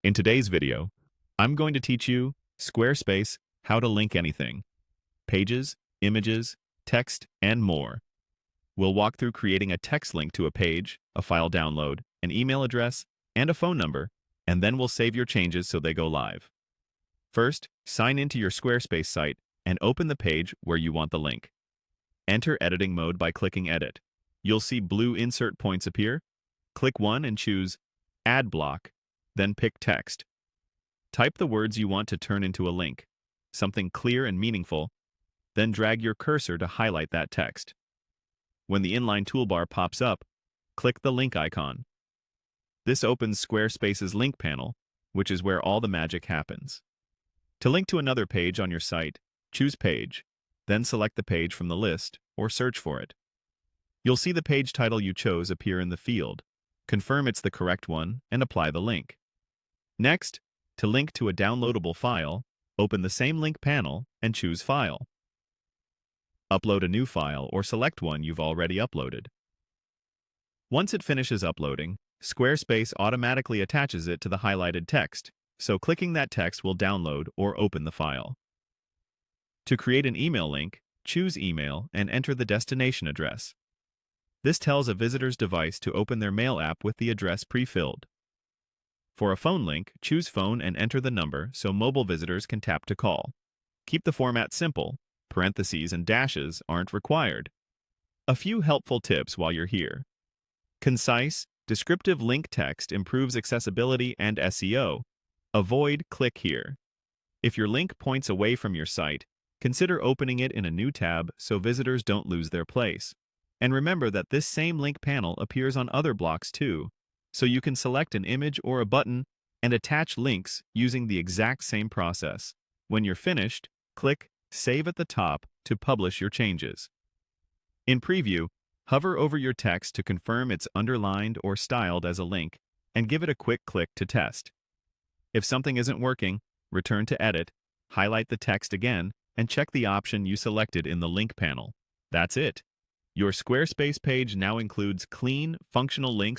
In today's video, I'm going to teach you Squarespace, how to link anything, pages, images, text, and more. We'll walk through creating a text link to a page, a file download, an email address, and a phone number, and then we'll save your changes so they go live. First, sign into your Squarespace site and open the page where you want the link. Enter editing mode by clicking Edit. You'll see blue insert points appear. Click one and choose Add Block, then pick Text. Type the words you want to turn into a link, something clear and meaningful, then drag your cursor to highlight that text. When the inline toolbar pops up, click the link icon. This opens Squarespace's link panel, which is where all the magic happens. To link to another page on your site, choose Page, then select the page from the list or search for it. You'll see the page title you chose appear in the field. Confirm it's the correct one and apply the link. Next, to link to a downloadable file, open the same link panel and choose File. Upload a new file or select one you've already uploaded. Once it finishes uploading, Squarespace automatically attaches it to the highlighted text, so clicking that text will download or open the file. To create an email link, choose Email and enter the destination address. This tells a visitor's device to open their mail app with the address pre-filled. For a phone link, choose Phone and enter the number so mobile visitors can tap to call. Keep the format simple. Parentheses and dashes aren't required. A few helpful tips while you're here. Concise, descriptive link text improves accessibility and SEO. Avoid click here. If your link points away from your site, consider opening it in a new tab so visitors don't lose their place. And remember that this same link panel appears on other blocks too, so you can select an image or a button and attach links using the exact same process. When you're finished, click Save at the top to publish your changes. In Preview, hover over your text to confirm it's underlined or styled as a link, and give it a quick click to test. If something isn't working, return to Edit, highlight the text again, and check the option you selected in the link panel. That's it. Your Squarespace page now includes clean, functional links